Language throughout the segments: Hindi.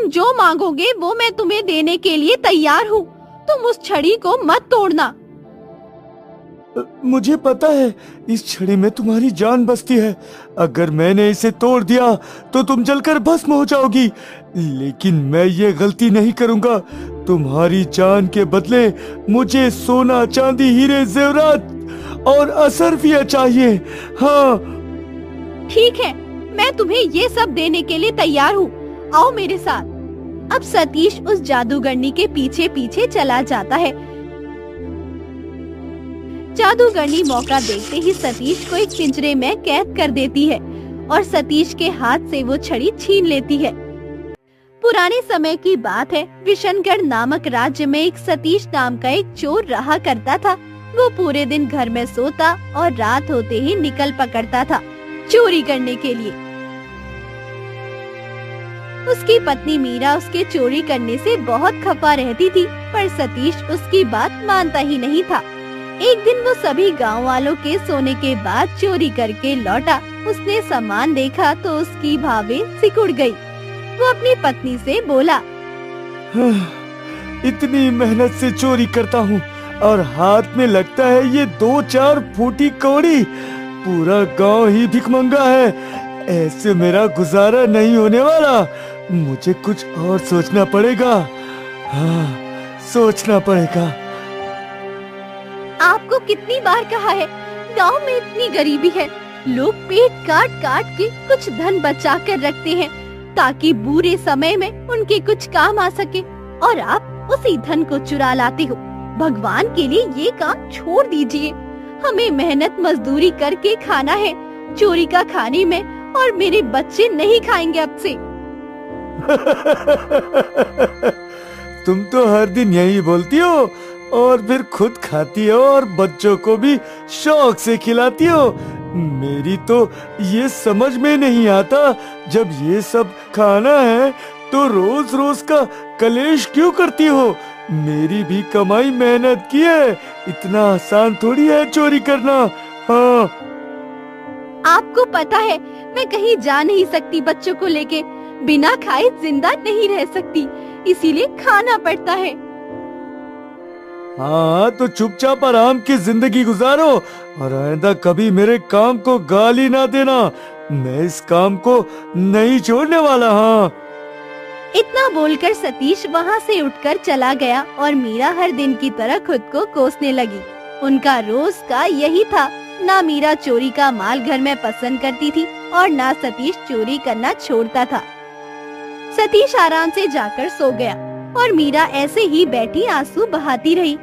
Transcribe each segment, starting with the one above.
तुम जो मांगोगे वो मैं तुम्हें देने के लिए तैयार हूँ। तुम उस छड़ी को मत तोड़ना। मुझे पता है इस छड़ी में तुम्हारी जान बसती है। अगर मैंने इसे तोड़ दिया तो तुम जलकर भस्म हो जाओगी, लेकिन मैं ये गलती नहीं करूंगा। तुम्हारी जान के बदले मुझे सोना, चांदी, हीरे, जेवरात और असरफिया चाहिए। हाँ, ठीक है, मैं तुम्हें ये सब देने के लिए तैयार हूँ। आओ मेरे साथ। अब सतीश उस जादूगरनी के पीछे पीछे चला जाता है। जादूगरनी मौका देखते ही सतीश को एक पिंजरे में कैद कर देती है और सतीश के हाथ से वो छड़ी छीन लेती है। पुराने समय की बात है। विशनगढ़ नामक राज्य में एक सतीश नाम का एक चोर रहा करता था। वो पूरे दिन घर में सोता और रात होते ही निकल पकड़ता था चोरी करने के लिए। उसकी पत्नी मीरा उसके चोरी करने से बहुत खफा रहती थी, पर सतीश उसकी बात मानता ही नहीं था। एक दिन वो सभी गांव वालों के सोने के बाद चोरी करके लौटा। उसने सामान देखा तो उसकी भावें सिकुड़ गई। वो अपनी पत्नी से बोला, इतनी मेहनत से चोरी करता हूँ और हाथ में लगता है ये 2-4 फूटी कौड़ी। पूरा गांव ही भिखमंगा है। ऐसे मेरा गुजारा नहीं होने वाला। मुझे कुछ और सोचना पड़ेगा। हाँ, सोचना पड़ेगा। आपको कितनी बार कहा है, गांव में इतनी गरीबी है। लोग पेट काट काट के कुछ धन बचा कर रखते हैं ताकि बुरे समय में उनके कुछ काम आ सके, और आप उसी धन को चुरा लाते हो। भगवान के लिए ये काम छोड़ दीजिए। हमें मेहनत मजदूरी करके खाना है, चोरी का खाने में, और मेरे बच्चे नहीं खाएंगे अब से। तुम तो हर दिन यही बोलती हो और फिर खुद खाती हो और बच्चों को भी शौक से खिलाती हो। मेरी तो ये समझ में नहीं आता, जब ये सब खाना है तो रोज रोज का कलेश क्यों करती हो। मेरी भी कमाई मेहनत की है, इतना आसान थोड़ी है चोरी करना। हाँ, आपको पता है मैं कहीं जा नहीं सकती बच्चों को लेके। बिना खाए जिंदा नहीं रह सकती, इसीलिए खाना पड़ता है। हाँ, तो चुपचाप आराम की जिंदगी गुजारो और आइंदा कभी मेरे काम को गाली ना देना। मैं इस काम को नहीं छोड़ने वाला। हाँ। इतना बोलकर सतीश वहाँ से उठकर चला गया और मीरा हर दिन की तरह खुद को कोसने लगी। उनका रोज का यही था। ना मीरा चोरी का माल घर में पसंद करती थी और ना सतीश चोरी करना छोड़ता था। सतीश आराम से जाकर सो गया और मीरा ऐसे ही बैठी आंसू बहाती रही।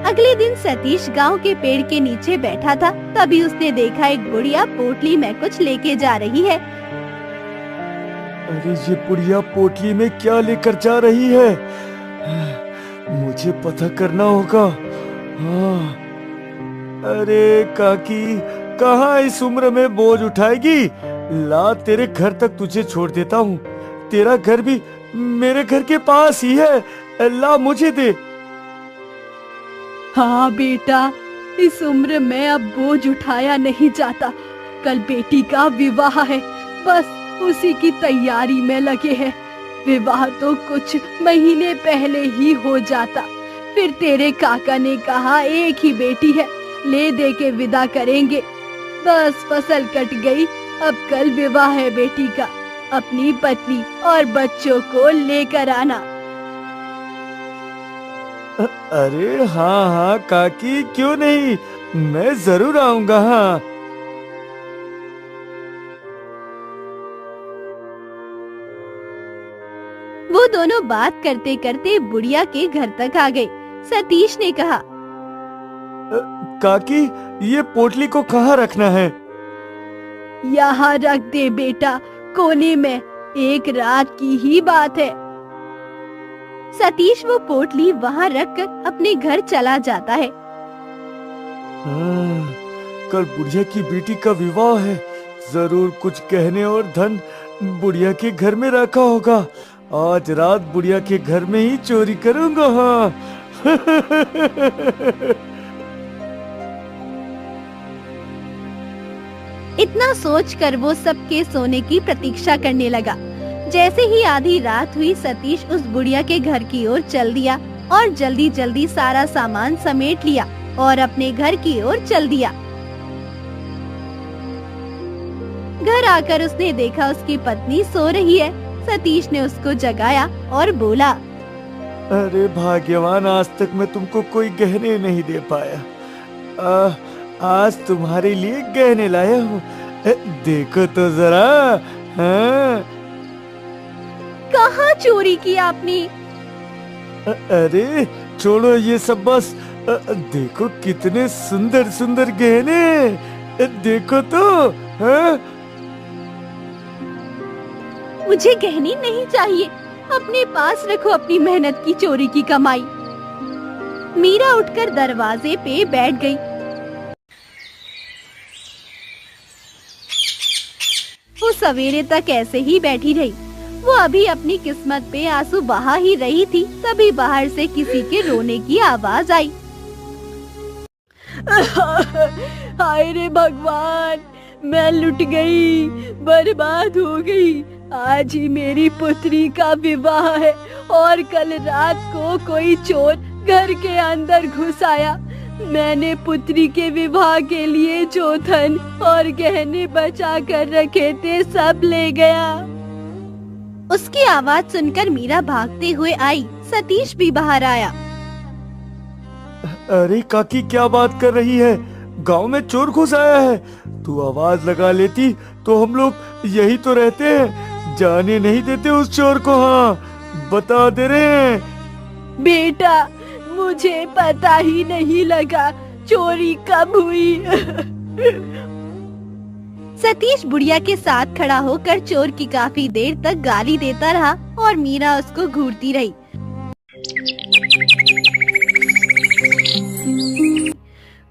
अगले दिन सतीश गांव के पेड़ के नीचे बैठा था। तभी उसने देखा एक बुढ़िया पोटली में कुछ लेके जा रही है। अरे ये बुढ़िया पोटली में क्या लेकर जा रही है? मुझे पता करना होगा। हाँ, अरे काकी, कहाँ इस उम्र में बोझ उठाएगी? ला, तेरे घर तक तुझे छोड़ देता हूँ। तेरा घर भी मेरे घर के पास ही है। ला, मुझे दे। हाँ बेटा, इस उम्र में अब बोझ उठाया नहीं जाता। कल बेटी का विवाह है, बस उसी की तैयारी में लगे हैं। विवाह तो कुछ महीने पहले ही हो जाता, फिर तेरे काका ने कहा एक ही बेटी है, ले दे के विदा करेंगे। बस फसल कट गई, अब कल विवाह है बेटी का। अपनी पत्नी और बच्चों को लेकर आना। अरे हाँ हाँ काकी, क्यों नहीं, मैं जरूर आऊंगा। हाँ। वो दोनों बात करते करते बुढ़िया के घर तक आ गए। सतीश ने कहा, काकी, ये पोटली को कहाँ रखना है? यहाँ रख दे बेटा, कोने में। एक रात की ही बात है। सतीश वो पोटली वहाँ रखकर अपने घर चला जाता है। कल बुढ़िया की बेटी का विवाह है, जरूर कुछ गहने और धन बुढ़िया के घर में रखा होगा। आज रात बुढ़िया के घर में ही चोरी करूंगा। हाँ। इतना सोचकर वो सबके सोने की प्रतीक्षा करने लगा। जैसे ही आधी रात हुई, सतीश उस बुढ़िया के घर की ओर चल दिया और जल्दी जल्दी सारा सामान समेट लिया और अपने घर की ओर चल दिया। घर आकर उसने देखा उसकी पत्नी सो रही है। सतीश ने उसको जगाया और बोला, अरे भाग्यवान, आज तक मैं तुमको कोई गहने नहीं दे पाया। आज तुम्हारे लिए गहने लाया हूँ, देखो तो जरा। हाँ? कहाँ चोरी की आपने? अरे छोड़ो ये सब, बस देखो कितने सुंदर सुंदर गहने, देखो तो। हाँ? मुझे गहने नहीं चाहिए, अपने पास रखो अपनी मेहनत की चोरी की कमाई। मीरा उठकर दरवाजे पे बैठ गई। वो सवेरे तक ऐसे ही बैठी रही। वो अभी अपनी किस्मत पे आंसू बहा ही रही थी, तभी बाहर से किसी के रोने की आवाज आई। हाय रे भगवान, मैं लुट गई, बर्बाद हो गई। आज ही मेरी पुत्री का विवाह है और कल रात को कोई चोर घर के अंदर घुस आया। मैंने पुत्री के विवाह के लिए जो धन और गहने बचा कर रखे थे सब ले गया। उसकी आवाज सुनकर मीरा भागते हुए आई। सतीश भी बाहर आया। अरे काकी, क्या बात कर रही है? गांव में चोर घुस आया है। तू आवाज लगा लेती तो हम लोग यही तो रहते हैं, जाने नहीं देते उस चोर को। हाँ, बता दे रहे हैं। बेटा, मुझे पता ही नहीं लगा चोरी कब हुई। सतीश बुढ़िया के साथ खड़ा होकर चोर की काफी देर तक गाली देता रहा और मीरा उसको घूरती रही।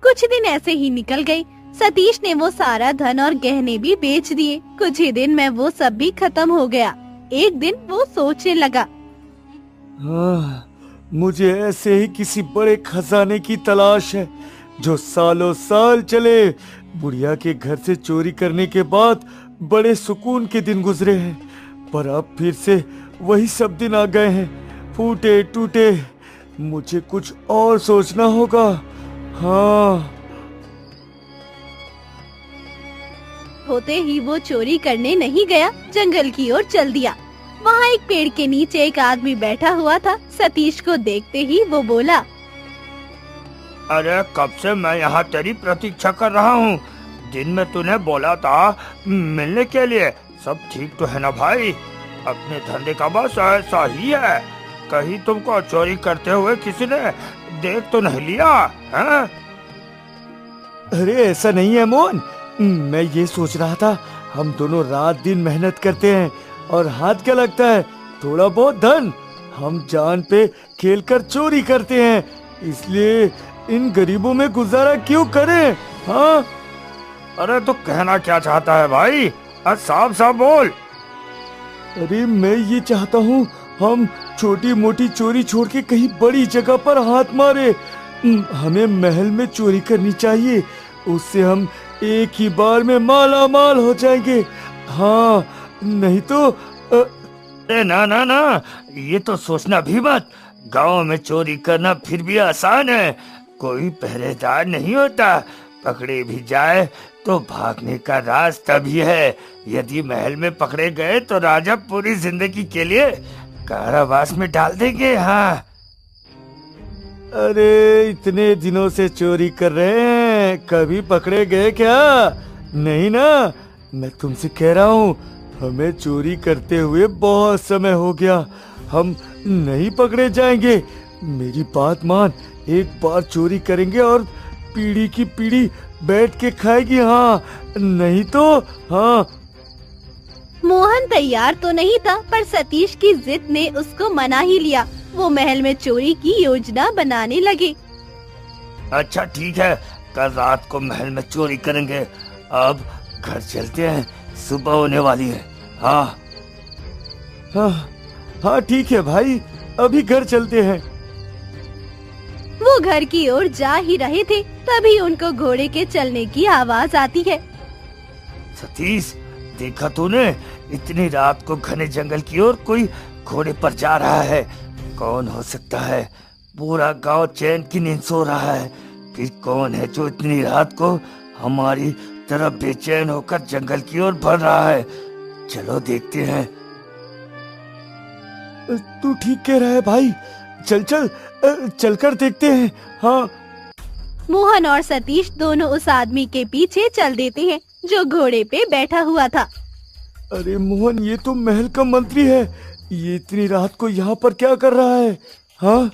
कुछ दिन ऐसे ही निकल गए। सतीश ने वो सारा धन और गहने भी बेच दिए। कुछ ही दिन में वो सब भी खत्म हो गया। एक दिन वो सोचने लगा, हाँ, मुझे ऐसे ही किसी बड़े खजाने की तलाश है जो सालों साल चले। बुढ़िया के घर से चोरी करने के बाद बड़े सुकून के दिन गुजरे हैं, पर अब फिर से वही सब दिन आ गए हैं, फूटे टूटे। मुझे कुछ और सोचना होगा। हाँ। होते ही वो चोरी करने नहीं गया, जंगल की ओर चल दिया। वहाँ एक पेड़ के नीचे एक आदमी बैठा हुआ था। सतीश को देखते ही वो बोला, अरे कब से मैं यहाँ तेरी प्रतीक्षा कर रहा हूँ। दिन में तूने बोला था मिलने के लिए। सब ठीक तो है ना भाई? अपने धंधे का बस ऐसा ही है। कहीं तुमको चोरी करते हुए किसी ने देख तो नहीं लिया है? अरे ऐसा नहीं है मोहन, मैं ये सोच रहा था, हम दोनों रात दिन मेहनत करते हैं और हाथ क्या लगता है, थोड़ा बहुत धन। हम जान पे खेलकर चोरी करते हैं, इसलिए इन गरीबों में गुजारा क्यों करें? हाँ? अरे तो कहना क्या चाहता है भाई? साफ साफ बोल। अरे मैं ये चाहता हूँ हम छोटी मोटी चोरी छोड़ के कहीं बड़ी जगह पर हाथ मारे। हमें महल में चोरी करनी चाहिए, उससे हम एक ही बार में माला माल हो जाएंगे। हाँ, नहीं तो अरे ना ना ना, ये तो सोचना भी मत। गांव में चोरी करना फिर भी आसान है, कोई पहरेदार नहीं होता। पकड़े भी जाए तो भागने का राज तभी है। यदि महल में पकड़े गए तो राजा पूरी जिंदगी के लिए कारावास में डाल देंगे। हाँ। अरे इतने दिनों से चोरी कर रहे हैं, कभी पकड़े गए क्या? नहीं ना। मैं तुमसे कह रहा हूँ, हमें चोरी करते हुए बहुत समय हो गया, हम नहीं पकड़े जाएंगे। मेरी बात मान, एक बार चोरी करेंगे और पीढ़ी की पीढ़ी बैठ के खाएगी। हाँ, नहीं तो। हाँ। मोहन तैयार तो नहीं था, पर सतीश की जिद ने उसको मना ही लिया। वो महल में चोरी की योजना बनाने लगे। अच्छा ठीक है, कल रात को महल में चोरी करेंगे। अब घर चलते हैं, सुबह होने वाली है। हाँ हाँ हाँ, ठीक है भाई, अभी घर चलते हैं। वो घर की ओर जा ही रहे थे, तभी उनको घोड़े के चलने की आवाज आती है। सतीश, देखा तूने? इतनी रात को घने जंगल की ओर कोई घोड़े पर जा रहा है। कौन हो सकता है? पूरा गांव चैन की नींद सो रहा है। फिर कौन है जो इतनी रात को हमारी तरफ बेचैन होकर जंगल की ओर बढ़ रहा है? चलो देखते हैं। तू ठीक कह रहा है भाई, चलकर देखते हैं। हाँ। मोहन और सतीश दोनों उस आदमी के पीछे चल देते हैं जो घोड़े पे बैठा हुआ था। अरे मोहन, ये तो महल का मंत्री है। ये इतनी रात को यहाँ पर क्या कर रहा है? हाँ?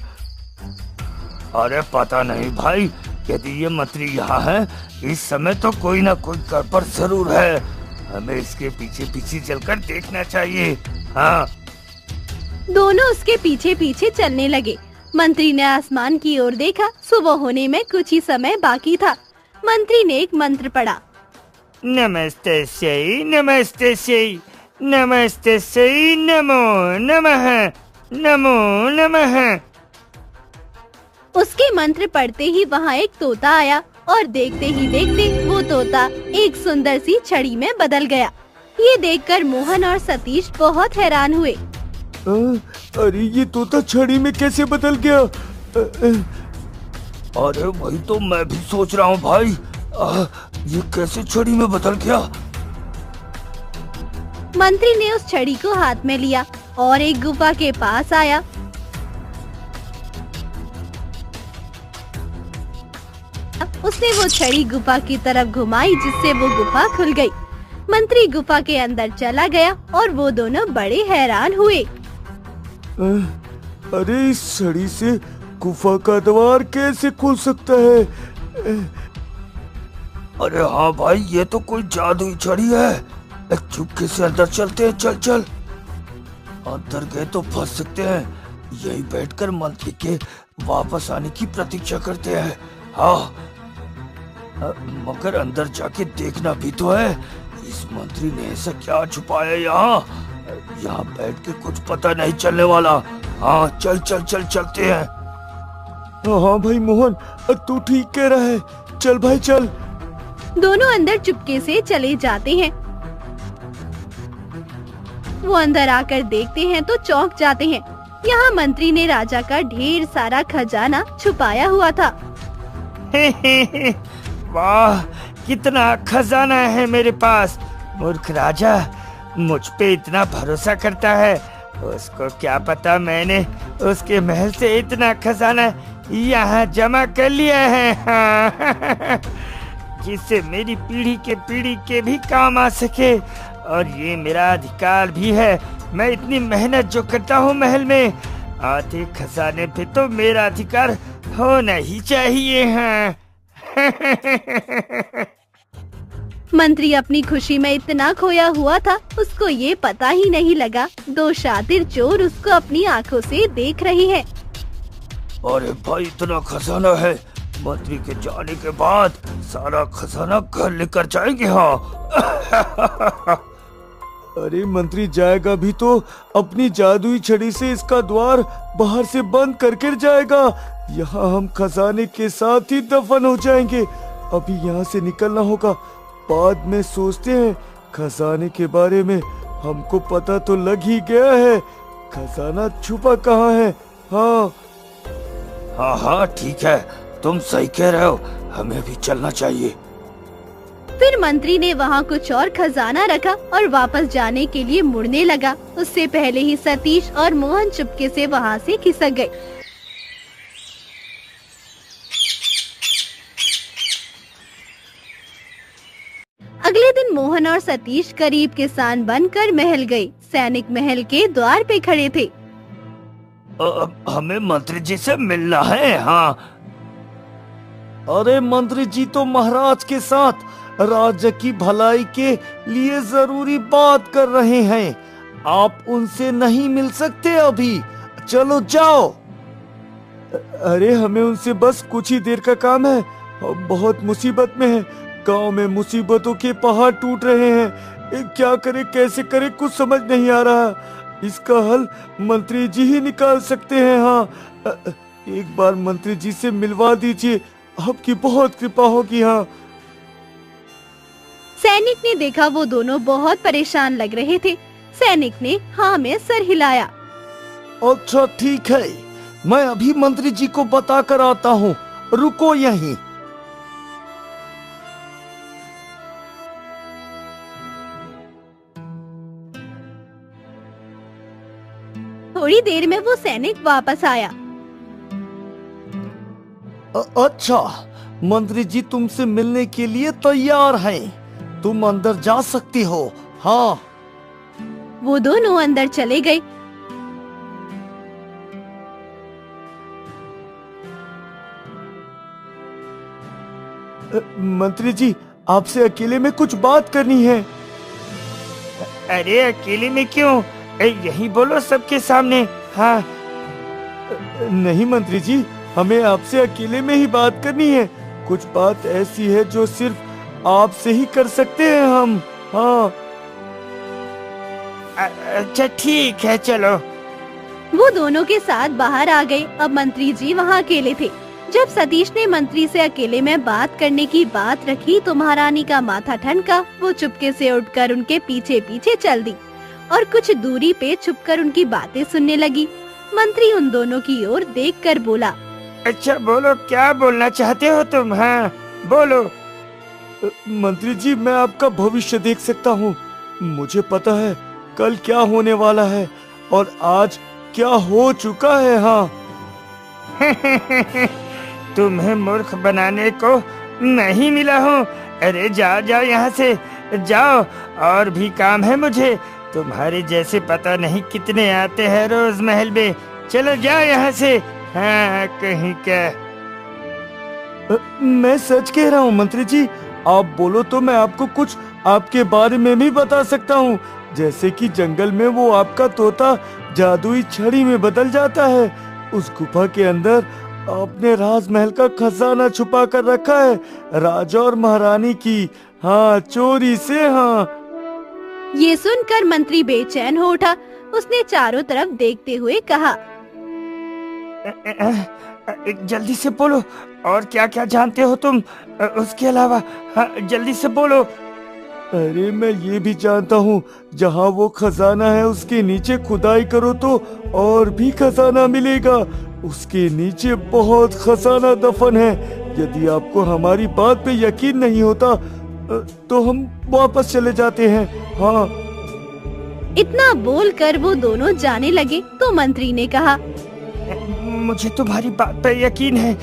अरे पता नहीं भाई, यदि ये मंत्री यहाँ है इस समय तो कोई ना कोई गड़बड़ जरूर है। हमें इसके पीछे पीछे चलकर देखना चाहिए। हाँ। दोनों उसके पीछे पीछे चलने लगे। मंत्री ने आसमान की ओर देखा। सुबह होने में कुछ ही समय बाकी था। मंत्री ने एक मंत्र पढ़ा। नमस्ते से नमस्ते से नमस्ते से नमो नमः नमो नमः। उसके मंत्र पढ़ते ही वहाँ एक तोता आया और देखते ही देखते वो तोता एक सुंदर सी छड़ी में बदल गया। ये देखकर मोहन और सतीश बहुत हैरान हुए। अरे ये तोता छड़ी में कैसे बदल गया? अरे वही तो मैं भी सोच रहा हूँ भाई, ये कैसे छड़ी में बदल गया? मंत्री ने उस छड़ी को हाथ में लिया और एक गुफा के पास आया। उसने वो छड़ी गुफा की तरफ घुमाई जिससे वो गुफा खुल गई। मंत्री गुफा के अंदर चला गया और वो दोनों बड़े हैरान हुए। अरे इस छड़ी से गुफा का द्वार कैसे खुल सकता है? अरे हाँ भाई, ये तो कोई जादुई छड़ी है। चुपके से अंदर चलते हैं। चल चल। अंदर गए तो फंस सकते हैं। यही बैठकर मंत्री के वापस आने की प्रतीक्षा करते हैं। हाँ, मगर अंदर जाके देखना भी तो है। इस मंत्री ने ऐसा क्या छुपाया यहाँ? यहाँ बैठ के कुछ पता नहीं चलने वाला। हाँ चल चल चल चलते हैं। हाँ भाई मोहन, तू ठीक कह रहा है। चल भाई चल। दोनों अंदर चुपके से चले जाते हैं। वो अंदर आकर देखते हैं तो चौंक जाते हैं। यहाँ मंत्री ने राजा का ढेर सारा खजाना छुपाया हुआ था। वाह, कितना खजाना है मेरे पास। मूर्ख राजा मुझ पे इतना भरोसा करता है। उसको क्या पता मैंने उसके महल से इतना खजाना यहाँ जमा कर लिया है। जिससे मेरी पीढ़ी के भी काम आ सके। और ये मेरा अधिकार भी है। मैं इतनी मेहनत जो करता हूँ महल में, आधे खजाने पे तो मेरा अधिकार होना ही चाहिए। हाँ। मंत्री अपनी खुशी में इतना खोया हुआ था, उसको ये पता ही नहीं लगा दो शातिर चोर उसको अपनी आंखों से देख रहे हैं। अरे भाई, इतना खजाना है। मंत्री के जाने के बाद सारा खजाना घर लेकर जाएंगे। हाँ। अरे मंत्री जाएगा भी तो अपनी जादुई छड़ी से इसका द्वार बाहर से बंद करके जाएगा। यहाँ हम खजाने के साथ ही दफन हो जाएंगे। अभी यहाँ से निकलना होगा, बाद में सोचते हैं। खजाने के बारे में हमको पता तो लग ही गया है, खजाना छुपा कहाँ है। हाँ हाँ हाँ ठीक है, तुम सही कह रहे हो। हमें भी चलना चाहिए। फिर मंत्री ने वहाँ कुछ और खजाना रखा और वापस जाने के लिए मुड़ने लगा। उससे पहले ही सतीश और मोहन चुपके से वहाँ से खिसक गए। अगले दिन मोहन और सतीश करीब किसान बनकर महल गए। सैनिक महल के द्वार पे खड़े थे। हमें मंत्री जी से मिलना है। हाँ। अरे मंत्री जी तो महाराज के साथ राज्य की भलाई के लिए जरूरी बात कर रहे हैं। आप उनसे नहीं मिल सकते अभी। चलो जाओ। अरे हमें उनसे बस कुछ ही देर का काम है। हम बहुत मुसीबत में हैं। गांव में मुसीबतों के पहाड़ टूट रहे हैं। क्या करे कैसे करे कुछ समझ नहीं आ रहा। इसका हल मंत्री जी ही निकाल सकते हैं। हाँ, एक बार मंत्री जी से मिलवा दीजिए, आपकी बहुत कृपा होगी। हाँ। सैनिक ने देखा वो दोनों बहुत परेशान लग रहे थे। सैनिक ने हाँ में सर हिलाया। अच्छा ठीक है, मैं अभी मंत्री जी को बता कर आता हूँ, रुको यहीं। थोड़ी देर में वो सैनिक वापस आया। अच्छा, मंत्री जी तुमसे मिलने के लिए तैयार हैं। तुम अंदर जा सकती हो। हाँ। वो दोनों अंदर चले गए। मंत्री जी, आपसे अकेले में कुछ बात करनी है। अरे अकेले में क्यों, यही बोलो सबके सामने। हाँ। नहीं मंत्री जी, हमें आपसे अकेले में ही बात करनी है। कुछ बात ऐसी है जो सिर्फ आपसे ही कर सकते हैं हम। हाँ। अच्छा ठीक है, चलो। वो दोनों के साथ बाहर आ गए। अब मंत्री जी वहाँ अकेले थे। जब सतीश ने मंत्री से अकेले में बात करने की बात रखी तो महारानी का माथा ठनका। वो चुपके से उठकर उनके पीछे पीछे चल दी और कुछ दूरी पे छुपकर उनकी बातें सुनने लगी। मंत्री उन दोनों की ओर देखकर बोला, अच्छा बोलो, क्या बोलना चाहते हो तुम? हाँ बोलो। मंत्री जी, मैं आपका भविष्य देख सकता हूँ। मुझे पता है कल क्या होने वाला है और आज क्या हो चुका है। हाँ। तुम्हें मूर्ख बनाने को नहीं मिला हूँ। अरे जाओ जाओ यहाँ से, जाओ, और भी काम है मुझे। तुम्हारे जैसे पता नहीं कितने आते हैं रोज महल में। चलो जाओ यहाँ से। हाँ कहीं क्या। मैं सच कह रहा हूँ मंत्री जी, आप बोलो तो मैं आपको कुछ आपके बारे में भी बता सकता हूँ। जैसे कि जंगल में वो आपका तोता जादुई छड़ी में बदल जाता है। उस गुफा के अंदर आपने राजमहल का खजाना छुपा कर रखा है, राजा और महारानी की। हाँ, चोरी से। हाँ। ये सुनकर मंत्री बेचैन हो उठा। उसने चारों तरफ देखते हुए कहा, जल्दी से बोलो, और क्या क्या जानते हो तुम उसके अलावा? हाँ, जल्दी से बोलो। अरे मैं ये भी जानता हूँ, जहाँ वो खजाना है उसके नीचे खुदाई करो तो और भी खजाना मिलेगा। उसके नीचे बहुत खजाना दफन है। यदि आपको हमारी बात पे यकीन नहीं होता तो हम वापस चले जाते हैं। हाँ। इतना बोलकर वो दोनों जाने लगे तो मंत्री ने कहा, मुझे तुम्हारी बात पे यकीन है,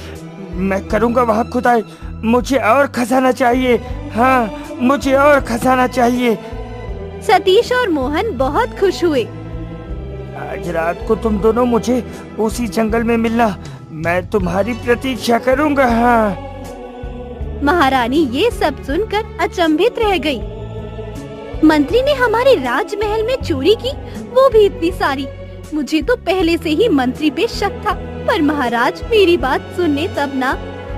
मैं करूँगा वहाँ खुदाई। मुझे और खजाना चाहिए। हाँ, मुझे और खजाना चाहिए। सतीश और मोहन बहुत खुश हुए। आज रात को तुम दोनों मुझे उसी जंगल में मिलना, मैं तुम्हारी प्रतीक्षा करूँगा। हाँ। महारानी ये सब सुनकर अचंभित रह गई। मंत्री ने हमारे राजमहल में चोरी की, वो भी इतनी सारी। मुझे तो पहले से ही मंत्री पे शक था, पर महाराज मेरी बात सुनने तब ना।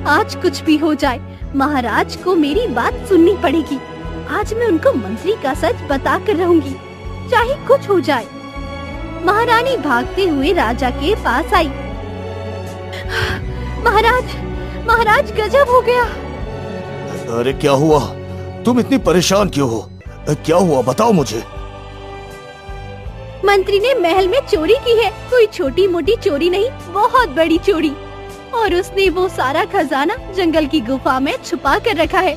आज कुछ भी हो जाए, महाराज को मेरी बात सुननी पड़ेगी। आज मैं उनको मंत्री का सच बता कर रहूंगी, चाहे कुछ हो जाए। महारानी भागते हुए राजा के पास आई। महाराज, महाराज गजब हो गया। अरे क्या हुआ? तुम इतनी परेशान क्यों हो? क्या हुआ बताओ मुझे। मंत्री ने महल में चोरी की है। कोई छोटी मोटी चोरी नहीं, बहुत बड़ी चोरी। और उसने वो सारा खजाना जंगल की गुफा में छुपा कर रखा है।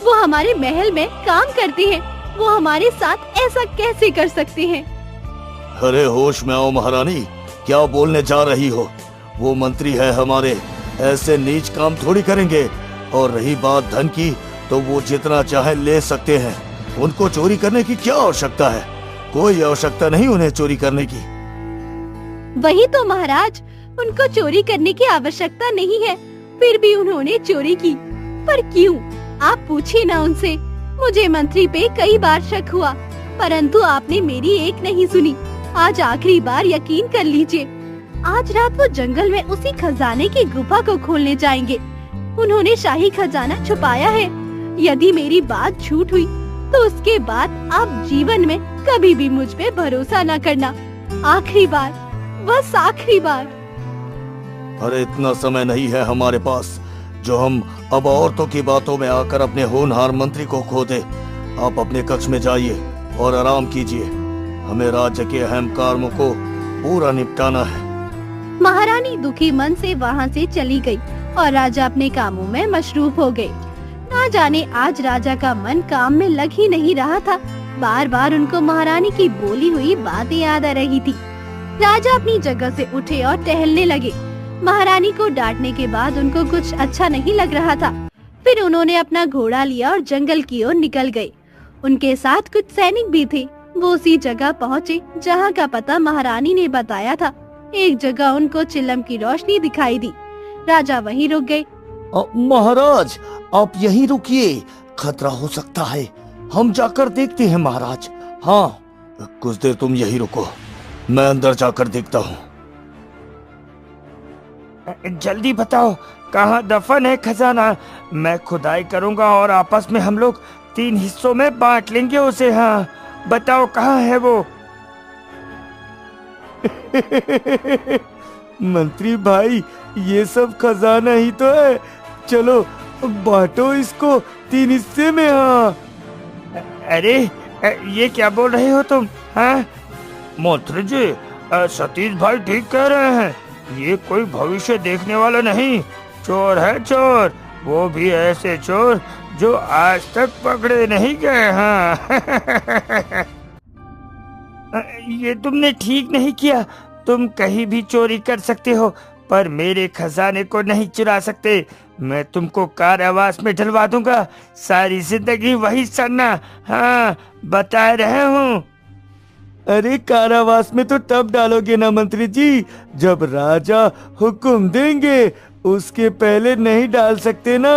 वो हमारे महल में काम करते हैं, वो हमारे साथ ऐसा कैसे कर सकते हैं? अरे होश में आओ महारानी, क्या बोलने जा रही हो? वो मंत्री है हमारे, ऐसे नीच काम थोड़ी करेंगे। और रही बात धन की, तो वो जितना चाहे ले सकते हैं। उनको चोरी करने की क्या आवश्यकता है? कोई आवश्यकता नहीं उन्हें चोरी करने की। वही तो महाराज, उनको चोरी करने की आवश्यकता नहीं है, फिर भी उन्होंने चोरी की। पर क्यों? आप पूछिए ना उनसे। मुझे मंत्री पे कई बार शक हुआ, परंतु आपने मेरी एक नहीं सुनी। आज आखिरी बार यकीन कर लीजिए। आज रात वो जंगल में उसी खजाने की गुफा को खोलने जाएंगे। उन्होंने शाही खजाना छुपाया है। यदि मेरी बात झूठ हुई तो उसके बाद आप जीवन में कभी भी मुझ पे भरोसा न करना। आखिरी बार, बस आखिरी बार। अरे इतना समय नहीं है हमारे पास जो हम अब औरतों की बातों में आकर अपने होनहार मंत्री को खो दे। आप अपने कक्ष में जाइए और आराम कीजिए। हमें राज्य के अहम कामों को पूरा निपटाना है। महारानी दुखी मन से वहाँ से चली गई और राजा अपने कामों में मशरूफ हो गए। ना जाने आज राजा का मन काम में लग ही नहीं रहा था। बार बार उनको महारानी की बोली हुई बातें याद आ रही थी। राजा अपनी जगह से उठे और टहलने लगे। महारानी को डांटने के बाद उनको कुछ अच्छा नहीं लग रहा था। फिर उन्होंने अपना घोड़ा लिया और जंगल की ओर निकल गए। उनके साथ कुछ सैनिक भी थे। वो उसी जगह पहुँचे जहाँ का पता महारानी ने बताया था। एक जगह उनको चिलम की रोशनी दिखाई दी। राजा वहीं रुक गए। महाराज, आप यहीं रुकिए, खतरा हो सकता है। हम जाकर देखते हैं महाराज। हाँ, कुछ देर तुम यहीं रुको, मैं अंदर जाकर देखता हूँ। जल्दी बताओ, कहाँ दफन है खजाना? मैं खुदाई करूंगा और आपस में हम लोग 3 हिस्सों में बांट लेंगे उसे। हाँ, बताओ कहाँ है वो? मंत्री भाई, ये सब खजाना ही तो है। चलो बांटो इसको 3 हिस्से में। हाँ। अरे ये क्या बोल रहे हो तुम? हाँ मंत्री जी, सतीश भाई ठीक कह रहे हैं। ये कोई भविष्य देखने वाला नहीं, चोर है चोर। वो भी ऐसे चोर जो आज तक पकड़े नहीं गए। हाँ ये तुमने ठीक नहीं किया। तुम कहीं भी चोरी कर सकते हो, पर मेरे खजाने को नहीं चुरा सकते। मैं तुमको कारावास में डलवा दूंगा, सारी जिंदगी वही सड़ना। हाँ, बता रहे हूँ। अरे कारावास में तो तब डालोगे ना मंत्री जी, जब राजा हुक्म देंगे। उसके पहले नहीं डाल सकते ना।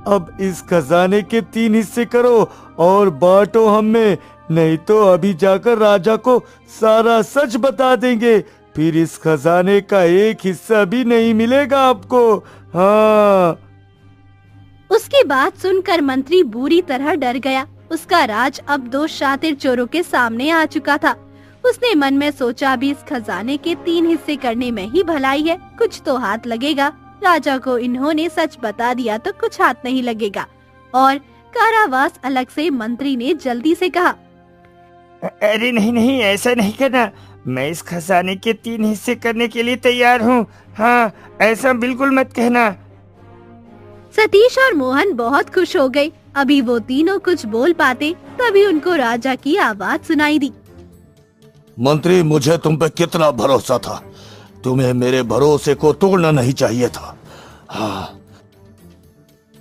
अब इस खजाने के 3 हिस्से करो और बांटो हम में, नहीं तो अभी जाकर राजा को सारा सच बता देंगे। फिर इस खजाने का एक हिस्सा भी नहीं मिलेगा आपको। हाँ। उसकी बात सुनकर मंत्री बुरी तरह डर गया। उसका राज अब 2 शातिर चोरों के सामने आ चुका था। उसने मन में सोचा, अभी इस खजाने के 3 हिस्से करने में ही भलाई है, कुछ तो हाथ लगेगा। राजा को इन्होंने सच बता दिया तो कुछ हाथ नहीं लगेगा। और कारावास अलग से मंत्री ने जल्दी से कहा, अरे नहीं नहीं, ऐसा नहीं करना। मैं इस खजाने के 3 हिस्से करने के लिए तैयार हूँ। हाँ, ऐसा बिल्कुल मत कहना। सतीश और मोहन बहुत खुश हो गए। अभी वो तीनों कुछ बोल पाते, तभी उनको राजा की आवाज सुनाई दी। मंत्री, मुझे तुम पे कितना भरोसा था। तुम्हें मेरे भरोसे को तोड़ना नहीं चाहिए था। हाँ।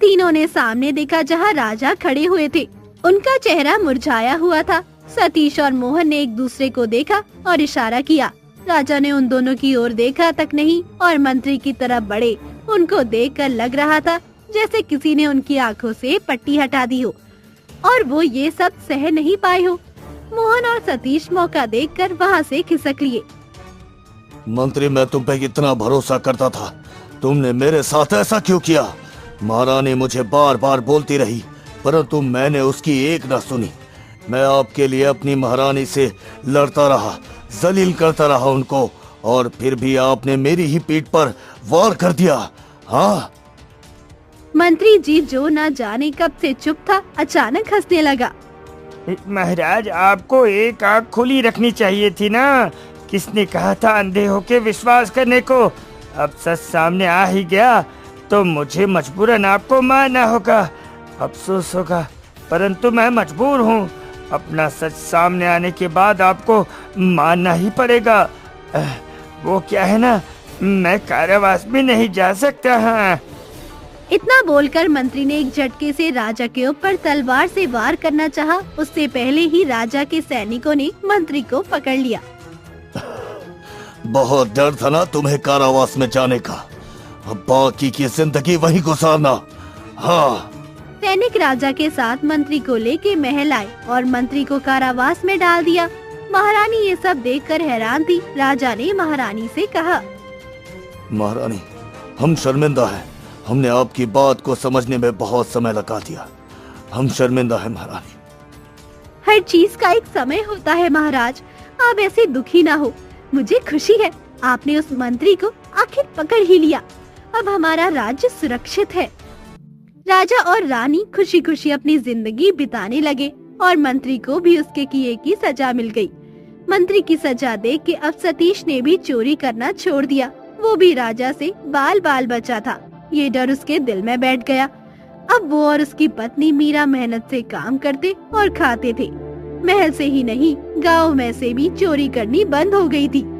तीनों ने सामने देखा जहाँ राजा खड़े हुए थे। उनका चेहरा मुरझाया हुआ था। सतीश और मोहन ने एक दूसरे को देखा और इशारा किया। राजा ने उन दोनों की ओर देखा तक नहीं और मंत्री की तरफ बढ़े। उनको देखकर लग रहा था जैसे किसी ने उनकी आंखों से पट्टी हटा दी हो और वो ये सब सह नहीं पाए हो। मोहन और सतीश मौका देखकर वहाँ से खिसक लिए। मंत्री, मैं तुम पे कितना भरोसा करता था, तुमने मेरे साथ ऐसा क्यों किया? महारानी मुझे बार बार बोलती रही, परंतु मैंने उसकी एक न सुनी। मैं आपके लिए अपनी महारानी से लड़ता रहा, जलील करता रहा उनको, और फिर भी आपने मेरी ही पीठ पर वार कर दिया। हाँ। मंत्री जी जो न जाने कब से चुप था, अचानक हंसने लगा। महाराज, आपको एक आंख खुली रखनी चाहिए थी ना। किसने कहा था अंधे होके विश्वास करने को? अब सच सामने आ ही गया तो मुझे मजबूरन आपको मानना होगा। अफसोस होगा, परंतु मैं मजबूर हूँ। अपना सच सामने आने के बाद आपको मानना ही पड़ेगा। वो क्या है ना, मैं कारावास में नहीं जा सकता। हाँ। इतना बोलकर मंत्री ने एक झटके से राजा के ऊपर तलवार से वार करना चाहा। उससे पहले ही राजा के सैनिकों ने मंत्री को पकड़ लिया। बहुत डर था ना तुम्हें कारावास में जाने का, अब बाकी की जिंदगी वहीं गुजारना। हाँ। सैनिक राजा के साथ मंत्री को लेके महल आए और मंत्री को कारावास में डाल दिया। महारानी ये सब देखकर हैरान थी। राजा ने महारानी से कहा, महारानी, हम शर्मिंदा हैं। हमने आपकी बात को समझने में बहुत समय लगा दिया। हम शर्मिंदा हैं महारानी। हर चीज का एक समय होता है महाराज, आप ऐसे दुखी ना हो। मुझे खुशी है आपने उस मंत्री को आखिर पकड़ ही लिया। अब हमारा राज्य सुरक्षित है। राजा और रानी खुशी खुशी अपनी जिंदगी बिताने लगे। और मंत्री को भी उसके किए की सजा मिल गई। मंत्री की सजा देख के अब सतीश ने भी चोरी करना छोड़ दिया। वो भी राजा से बाल बाल बचा था। ये डर उसके दिल में बैठ गया। अब वो और उसकी पत्नी मीरा मेहनत से काम करते और खाते थे। महल से ही नहीं, गांव में से भी चोरी करनी बंद हो गई थी।